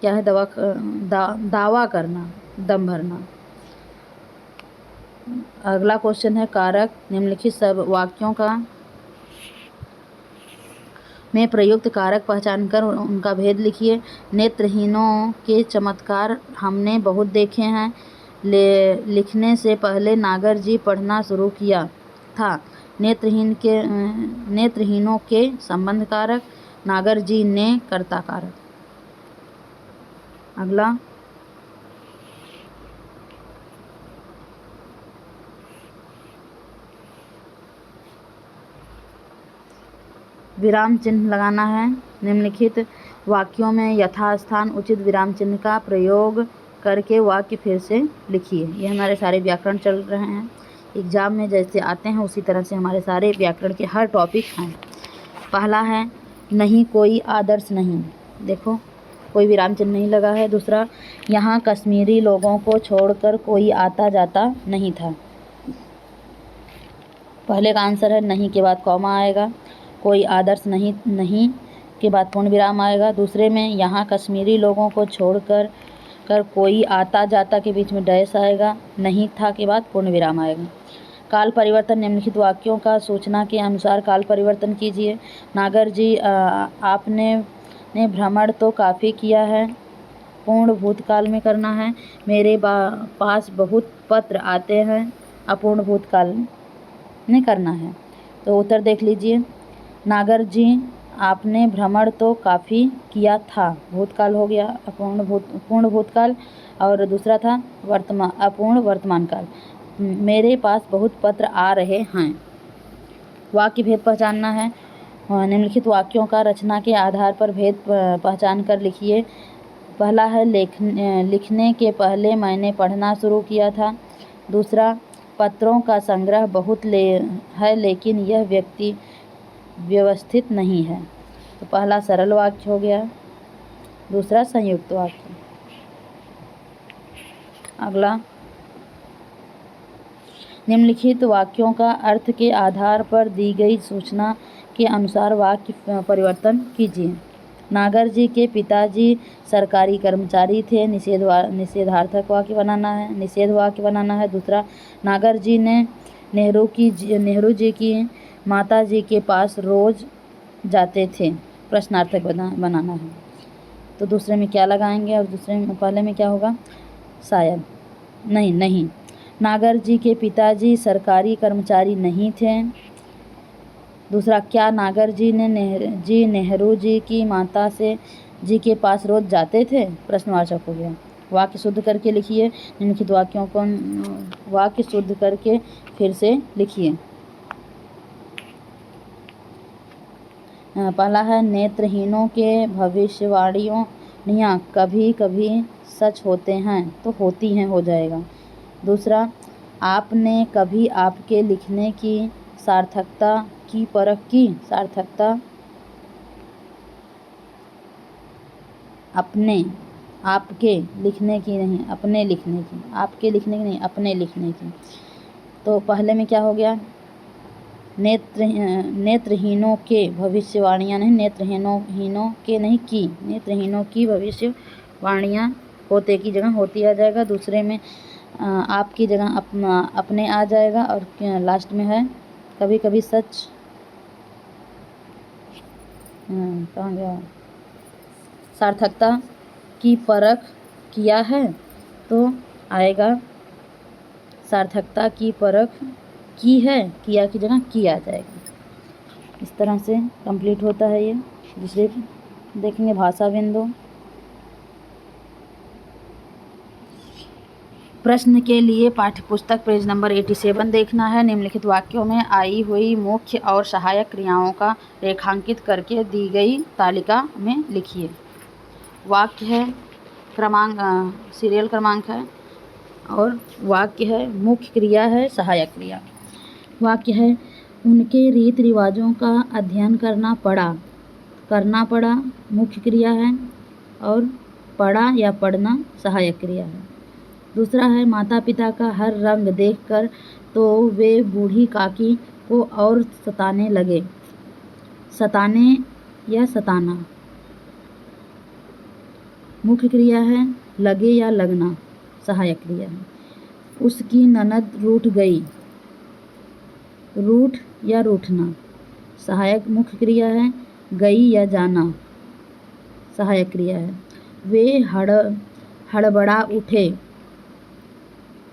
क्या है, दावा करना, दम भरना। अगला क्वेश्चन है कारक। निम्नलिखित सब वाक्यों का में प्रयुक्त कारक पहचान कर उनका भेद लिखिए। नेत्रहीनों के चमत्कार हमने बहुत देखे हैं। लिखने से पहले नागर जी पढ़ना शुरू किया था। नेत्रहीनों के संबंध कारक, नागर जी ने कर्ता कारक। अगला, विराम चिन्ह लगाना है। निम्नलिखित वाक्यों में यथास्थान उचित विराम चिन्ह का प्रयोग करके वाक्य फिर से लिखिए। ये हमारे सारे व्याकरण चल रहे हैं, एग्जाम में जैसे आते हैं उसी तरह से हमारे सारे व्याकरण के हर टॉपिक हैं। पहला है नहीं कोई आदर्श नहीं, देखो कोई विराम चिन्ह नहीं लगा है। दूसरा, यहाँ कश्मीरी लोगों को छोड़कर कोई आता जाता नहीं था। पहले का आंसर है नहीं के बाद कॉमा आएगा, कोई आदर्श नहीं के बाद पूर्ण विराम आएगा। दूसरे में यहाँ कश्मीरी लोगों को छोड़कर कोई आता जाता के बीच में डैश आएगा, नहीं था के बाद पूर्ण विराम आएगा। काल परिवर्तन, निम्नलिखित वाक्यों का सूचना के अनुसार काल परिवर्तन कीजिए। नागर जी आपने भ्रमण तो काफ़ी किया है, पूर्ण भूतकाल में करना है। मेरे पास बहुत पत्र आते हैं, अपूर्ण भूतकाल में करना है। तो उत्तर देख लीजिए। नागर जी आपने भ्रमण तो काफ़ी किया था, भूतकाल हो गया, पूर्ण भूतकाल। और दूसरा था अपूर्ण वर्तमान काल। मेरे पास बहुत पत्र आ रहे हैं। वाक्य भेद पहचानना है। निम्नलिखित वाक्यों का रचना के आधार पर भेद पहचान कर लिखिए। पहला है लिखने के पहले मैंने पढ़ना शुरू किया था। दूसरा, पत्रों का संग्रह बहुत है लेकिन यह व्यक्ति व्यवस्थित नहीं है। तो पहला सरल वाक्य हो गया, दूसरा संयुक्त वाक्य। अगला, निम्नलिखित वाक्यों का अर्थ के आधार पर दी गई सूचना के अनुसार वाक्य परिवर्तन कीजिए। नागर जी के पिताजी सरकारी कर्मचारी थे, निषेधार्थक वाक्य बनाना है, निषेध वाक्य बनाना है। दूसरा, नागर जी ने नेहरू जी की माता जी के पास रोज जाते थे, प्रश्नार्थक बनाना है। तो दूसरे में क्या लगाएंगे और पहले में क्या होगा, शायद नहीं। नागर जी के पिताजी सरकारी कर्मचारी नहीं थे। दूसरा, क्या नागर जी नेहरू जी की माता जी के पास रोज जाते थे, प्रश्नवाचक हो गया। वाक्य शुद्ध करके लिखिए। निम्नलिखित वाक्यों को वाक्य शुद्ध करके फिर से लिखिए। पहला है नेत्रहीनों के भविष्यवाणियाँ कभी कभी सच होते हैं, तो होती हैं हो जाएगा। दूसरा, आपने कभी आपके लिखने की सार्थकता की परख की, सार्थकता आपके लिखने की नहीं, अपने लिखने की, आपके लिखने की नहीं, अपने लिखने की। तो पहले में क्या हो गया, नेत्रहीनों के भविष्यवाणियाँ नहीं, नेत्रहीनों के नहीं की, नेत्रहीनों की भविष्यवाणियाँ होते की जगह होती आ जाएगा। दूसरे में आपकी जगह अपने आ जाएगा। और लास्ट में है कभी कभी सच, कहाँ गया, सार्थकता की परख किया है, तो आएगा सार्थकता की परख की है, किया की जगह की आ जाएगा। इस तरह से कंप्लीट होता है ये। दूसरे देखेंगे भाषा बिंदु। प्रश्न के लिए पाठ्यपुस्तक पेज नंबर 87 देखना है। निम्नलिखित वाक्यों में आई हुई मुख्य और सहायक क्रियाओं का रेखांकित करके दी गई तालिका में लिखिए। वाक्य है सीरियल क्रमांक है और वाक्य है मुख्य क्रिया है सहायक क्रिया। वाक्य है उनके रीति रिवाजों का अध्ययन करना पड़ा मुख्य क्रिया है और पढ़ा या पढ़ना सहायक क्रिया है। दूसरा है माता पिता का हर रंग देखकर तो वे बूढ़ी काकी को और सताने लगे। सताने या सताना मुख्य क्रिया है, लगे या लगना सहायक क्रिया है। उसकी ननद रूठ गई, रूठ या रूठना सहायक मुख्य क्रिया है, गई या जाना सहायक क्रिया है। वे हड़बड़ा उठे,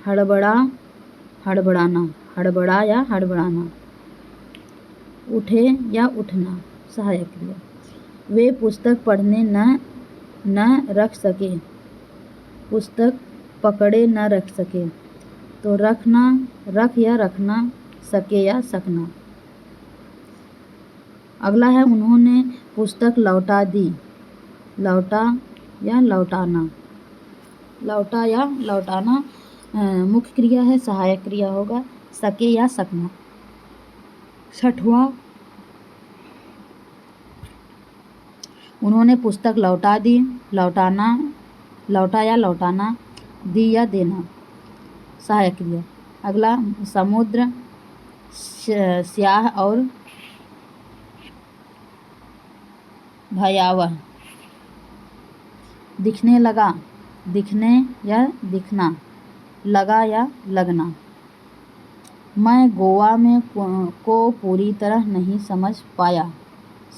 हड़बड़ा या हड़बड़ाना, उठे या उठना सहायक क्रिया। वे पुस्तक पढ़ने न रख सके, पुस्तक पकड़े न रख सके तो रख या रखना, सके या सकना। अगला है उन्होंने पुस्तक लौटा दी, लौटा या लौटाना, लौटा या लौटाना मुख्य क्रिया है, सहायक क्रिया होगा, सके या सकना। छठवां उन्होंने पुस्तक लौटा दी, लौटा या लौटाना, दी या देना सहायक क्रिया। अगला समुद्र स्याह और भयावह। दिखने लगा, दिखने या दिखना, लगा या लगना। मैं गोवा में को पूरी तरह नहीं समझ पाया,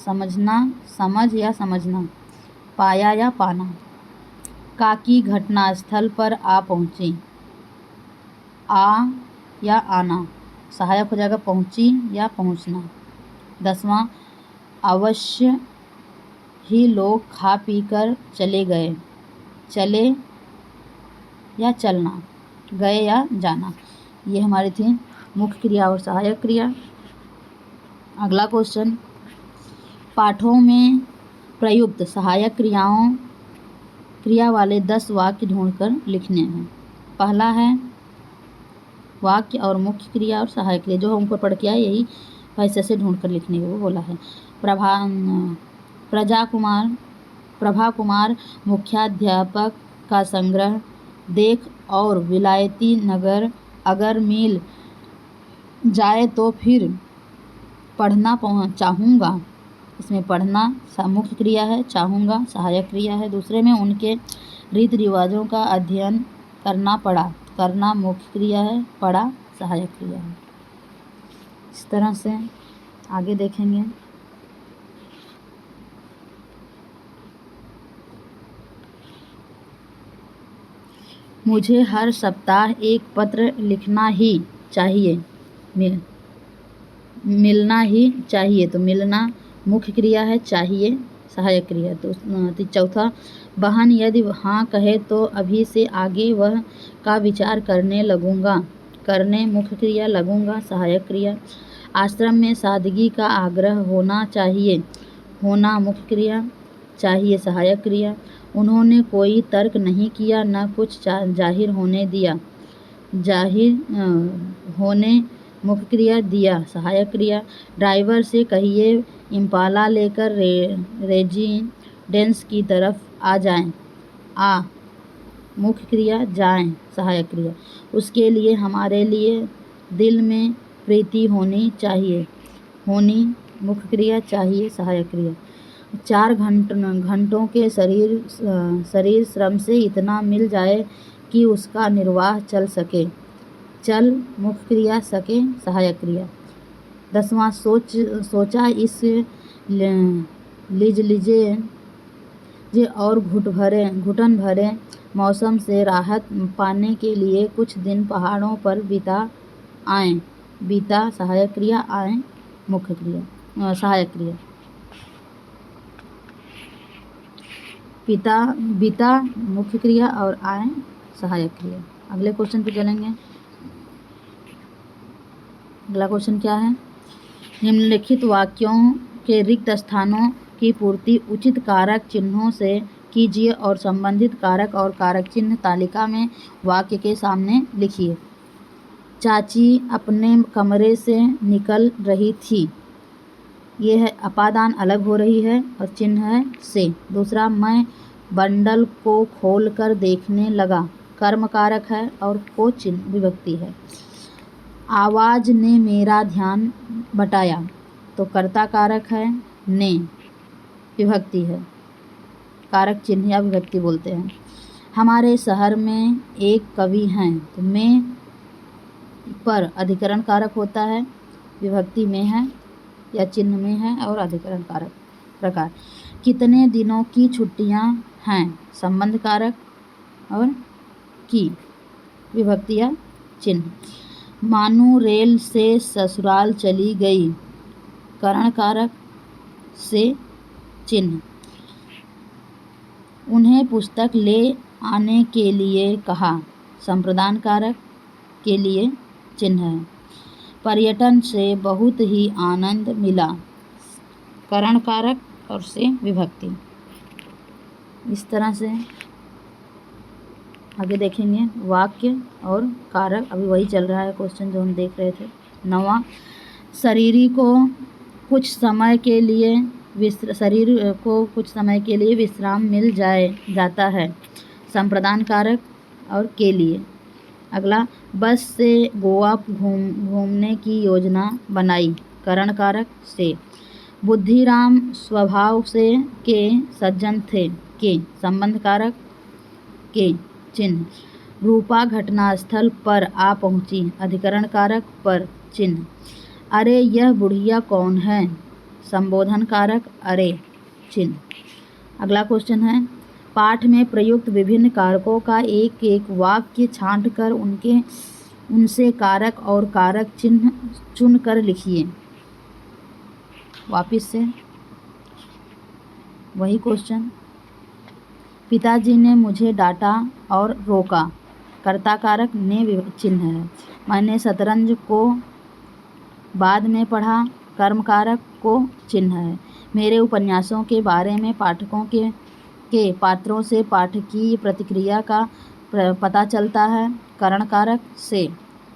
समझना, समझ या समझना, पाया या पाना। काकी घटनास्थल पर आ पहुंची, आ या आना सहायक हो जाएगा, पहुंची या पहुंचना। 10वां अवश्य ही लोग खा पी कर चले गए, चले या चलना, गए या जाना। ये हमारी थी मुख्य क्रिया और सहायक क्रिया। अगला क्वेश्चन पाठों में प्रयुक्त सहायक क्रिया वाले 10 वाक्य ढूंढकर लिखने हैं। पहला है वाक्य और मुख्य क्रिया और सहायक क्रिया, जो हम ऊपर पढ़ के आए यही पैसे से ढूंढकर लिखने को बोला है। प्रभा कुमार मुख्याध्यापक का संग्रह देख और विलायती नगर अगर मिल जाए तो फिर पढ़ना चाहूँगा। इसमें पढ़ना मुख्य क्रिया है, चाहूँगा सहायक क्रिया है। दूसरे में उनके रीति रिवाजों का अध्ययन करना मुख्य क्रिया है, पढ़ा सहायक क्रिया है। इस तरह से आगे देखेंगे। मुझे हर सप्ताह एक पत्र लिखना ही चाहिए, मिलना ही चाहिए तो मिलना मुख्य क्रिया है, चाहिए सहायक क्रिया। तो चौथा बहन यदि हाँ कहे तो अभी से आगे वह का विचार करने लगूंगा, करने मुख्य क्रिया, लगूंगा सहायक क्रिया। आश्रम में सादगी का आग्रह होना चाहिए, होना मुख्य क्रिया, चाहिए सहायक क्रिया। उन्होंने कोई तर्क नहीं किया, न कुछ जाहिर होने दिया, जाहिर होने मुख्य क्रिया, दिया सहायक क्रिया। ड्राइवर से कहिए इम्पाला लेकर रेजिडेंस की तरफ आ जाएं, आ मुख्य क्रिया, जाएं सहायक क्रिया। उसके लिए हमारे लिए दिल में प्रीति होनी चाहिए, होनी मुख्य क्रिया, चाहिए सहायक क्रिया। 4 घंटों के शरीर श्रम से इतना मिल जाए कि उसका निर्वाह चल सके, चल मुख्य क्रिया, सके सहायक क्रिया। 10वां सोचा इस लीजिए और घुटन भरे मौसम से राहत पाने के लिए कुछ दिन पहाड़ों पर बीता सहायक क्रिया, आए मुख्य क्रिया, सहायक क्रिया। बीता मुख्य क्रिया और आए सहायक क्रिया। अगले क्वेश्चन पे चलेंगे। अगला क्वेश्चन क्या है? निम्नलिखित वाक्यों के रिक्त स्थानों की पूर्ति उचित कारक चिन्हों से कीजिए और संबंधित कारक और कारक चिन्ह तालिका में वाक्य के सामने लिखिए। चाची अपने कमरे से निकल रही थी, ये है अपादान अलग हो रही है और चिन्ह है से। दूसरा, मैं बंडल को खोलकर देखने लगा, कर्म कारक है और को चिन्ह विभक्ति है। आवाज़ ने मेरा ध्यान बटाया, तो कर्ता कारक है, ने विभक्ति है, कारक चिन्ह या विभक्ति बोलते हैं। हमारे शहर में एक कवि हैं, तो में पर अधिकरण कारक होता है, विभक्ति में है या चिन्ह में है और अधिकरण कारक प्रकार। कितने दिनों की छुट्टियां हैं, संबंध कारक और की विभक्ति या चिन्ह। मानू रेल से ससुराल चली गई, करण कारक से चिन्ह। उन्हें पुस्तक ले आने के लिए कहा, संप्रदान कारक के लिए चिन्ह है। पर्यटन से बहुत ही आनंद मिला, करण कारक और से विभक्ति। इस तरह से आगे देखेंगे वाक्य और कारक। अभी वही चल रहा है क्वेश्चन जो हम देख रहे थे। 9वां, शरीर को कुछ समय के लिए विश्राम मिल जाता है, संप्रदान कारक और के लिए। अगला, बस से गोवा घूमने की योजना बनाई, करण कारक से। बुद्धिराम स्वभाव से के सज्जन थे, के संबंध कारक के चिन्ह। रूपा घटनास्थल पर आ पहुंची, अधिकरण कारक पर चिन्ह। अरे यह बुढ़िया कौन है, संबोधन कारक अरे चिन्ह। अगला क्वेश्चन है, पाठ में प्रयुक्त विभिन्न कारकों का एक एक वाक्य छांटकर उनसे कारक और कारक चिन्ह चुनकर लिखिए। वापिस से वही क्वेश्चन। पिताजी ने मुझे डांटा और रोका, कर्ता कारक ने चिन्ह है। मैंने शतरंज को बाद में पढ़ा, कर्म कारक को चिन्ह है। मेरे उपन्यासों के बारे में पाठकों के पात्रों से पाठकीय प्रतिक्रिया का पता चलता है, करण कारक से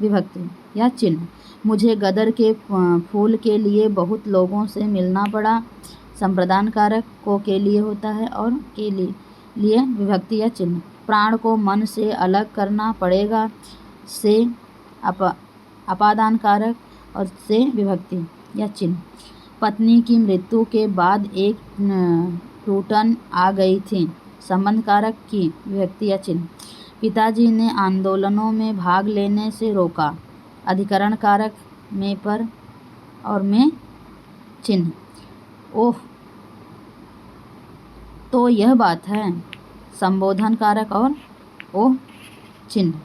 विभक्ति या चिन्ह। मुझे गदर के फूल के लिए बहुत लोगों से मिलना पड़ा, संप्रदान कारक को के लिए होता है और के लिए विभक्ति या चिन्ह। प्राण को मन से अलग करना पड़ेगा, से अपादान कारक और से विभक्ति या चिन्ह। पत्नी की मृत्यु के बाद एक टूटन आ गई थी, संबंध कारक की विभक्ति या चिन्ह। पिताजी ने आंदोलनों में भाग लेने से रोका, अधिकरण कारक में पर और में चिन्ह। ओह तो यह बात है, संबोधन कारक और ओह चिन्ह।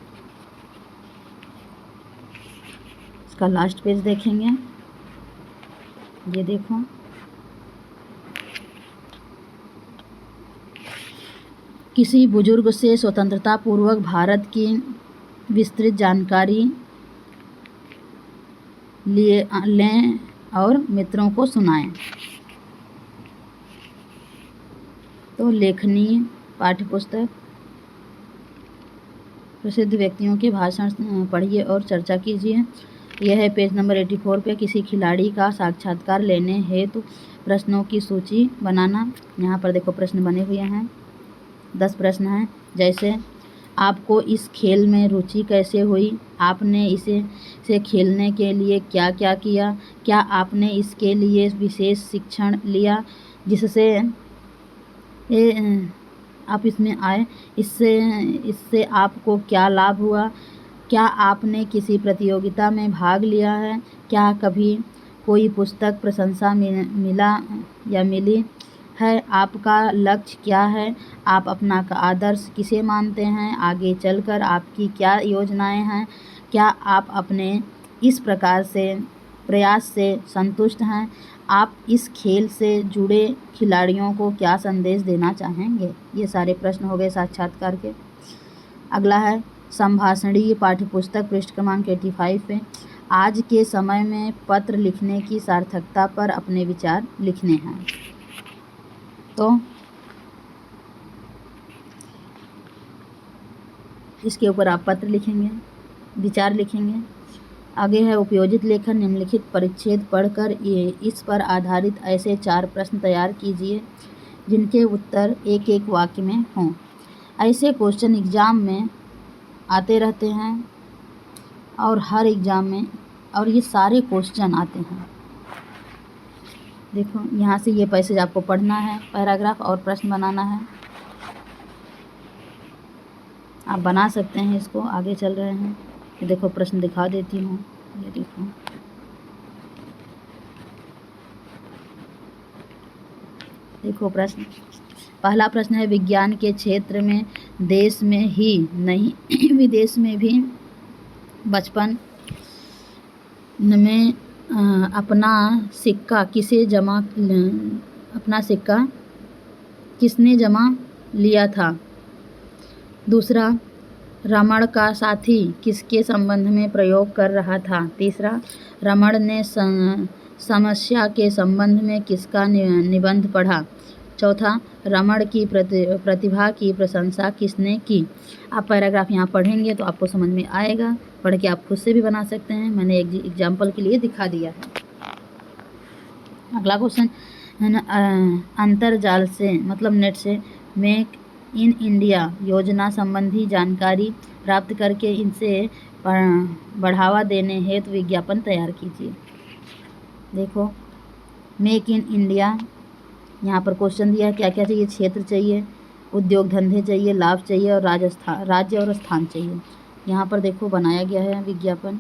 इसका लास्ट पेज देखेंगे। ये देखो, किसी बुजुर्ग से स्वतंत्रता पूर्वक भारत की विस्तृत जानकारी लें और मित्रों को सुनाएं। तो लेखनी पाठ्यपुस्तक, प्रसिद्ध व्यक्तियों के भाषण पढ़िए और चर्चा कीजिए। यह है पेज नंबर 84 पे। किसी खिलाड़ी का साक्षात्कार लेने हेतु प्रश्नों की सूची बनाना। यहाँ पर देखो प्रश्न बने हुए हैं, 10 प्रश्न हैं। जैसे, आपको इस खेल में रुचि कैसे हुई, आपने इसे खेलने के लिए क्या क्या किया, क्या आपने इसके लिए विशेष शिक्षण लिया जिससे आप इसमें आए, इससे आपको क्या लाभ हुआ, क्या आपने किसी प्रतियोगिता में भाग लिया है, क्या कभी कोई पुस्तक प्रशंसा मिला या मिली है, आपका लक्ष्य क्या है, आप अपना आदर्श किसे मानते हैं, आगे चलकर आपकी क्या योजनाएं हैं, क्या आप अपने इस प्रकार से प्रयास से संतुष्ट हैं, आप इस खेल से जुड़े खिलाड़ियों को क्या संदेश देना चाहेंगे। ये सारे प्रश्न हो गए साक्षात्कार के। अगला है संभाषणीय पाठ्यपुस्तक पृष्ठ क्रमांक 85 पे आज के समय में पत्र लिखने की सार्थकता पर अपने विचार लिखने हैं। तो इसके ऊपर आप पत्र लिखेंगे, विचार लिखेंगे। आगे है उपयोजित लेखन। निम्नलिखित परिच्छेद पढ़कर इस पर आधारित ऐसे 4 प्रश्न तैयार कीजिए जिनके उत्तर एक एक वाक्य में हों। ऐसे क्वेश्चन एग्ज़ाम में आते रहते हैं और हर एग्ज़ाम में, और ये सारे क्वेश्चन आते हैं। देखो यहाँ से ये पैसेज आपको पढ़ना है, पैराग्राफ और प्रश्न बनाना है। आप बना सकते हैं इसको। आगे चल रहे हैं, ये देखो प्रश्न दिखा देती हूँ। ये देखो प्रश्न। पहला प्रश्न है, विज्ञान के क्षेत्र में देश में ही नहीं विदेश में भी बचपन में अपना सिक्का किसने जमा लिया था? दूसरा, रमण का साथी किसके संबंध में प्रयोग कर रहा था? तीसरा, रमण ने समस्या के संबंध में किसका निबंध पढ़ा? चौथा, रमण की प्रतिभा की प्रशंसा किसने की? आप पैराग्राफ यहाँ पढ़ेंगे तो आपको समझ में आएगा। पढ़ के आप खुद से भी बना सकते हैं, मैंने एक एग्जाम्पल के लिए दिखा दिया है। अगला क्वेश्चन है ना, अंतर्जाल से मतलब नेट से मेक इन इंडिया योजना संबंधी जानकारी प्राप्त करके इनसे बढ़ावा देने हेतु विज्ञापन तैयार कीजिए। देखो मेक इन इंडिया, यहाँ पर क्वेश्चन दिया है क्या क्या चाहिए। क्षेत्र चाहिए, उद्योग धंधे चाहिए, लाभ चाहिए और राज्य और स्थान चाहिए। यहाँ पर देखो बनाया गया है विज्ञापन,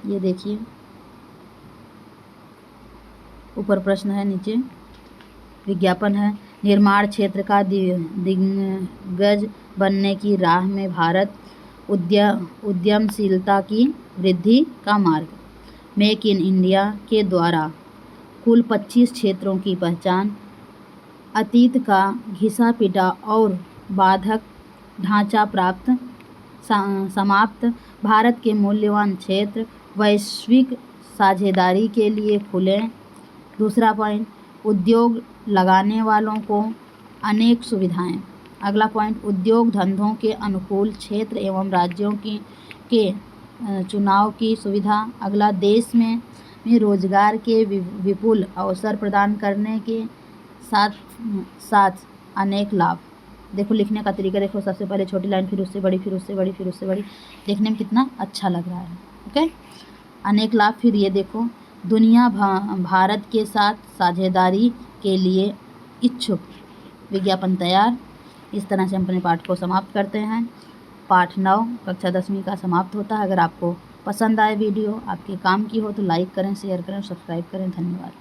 ये देखिए ऊपर प्रश्न है, नीचे विज्ञापन है। निर्माण क्षेत्र का दिग्गज बनने की राह में भारत उद्यमशीलता की वृद्धि का मार्ग। मेक इन इंडिया के द्वारा कुल 25 क्षेत्रों की पहचान, अतीत का घिसा पिटा और बाधक ढांचा समाप्त, भारत के मूल्यवान क्षेत्र वैश्विक साझेदारी के लिए खुले। दूसरा पॉइंट, उद्योग लगाने वालों को अनेक सुविधाएं। अगला पॉइंट, उद्योग धंधों के अनुकूल क्षेत्र एवं राज्यों के चुनाव की सुविधा। अगला, देश में रोजगार के विपुल अवसर प्रदान करने के साथ साथ अनेक लाभ। देखो लिखने का तरीका देखो, सबसे पहले छोटी लाइन, फिर उससे बड़ी, फिर उससे बड़ी, फिर उससे बड़ी। देखने में कितना अच्छा लग रहा है। ओके, अनेक लाभ। फिर ये देखो, दुनिया भारत के साथ साझेदारी के लिए इच्छुक, विज्ञापन तैयार। इस तरह से हम अपने पाठ को समाप्त करते हैं। पाठ 9 कक्षा 10वीं का समाप्त होता है। अगर आपको पसंद आए वीडियो, आपके काम की हो तो लाइक करें, शेयर करें, सब्सक्राइब करें। धन्यवाद।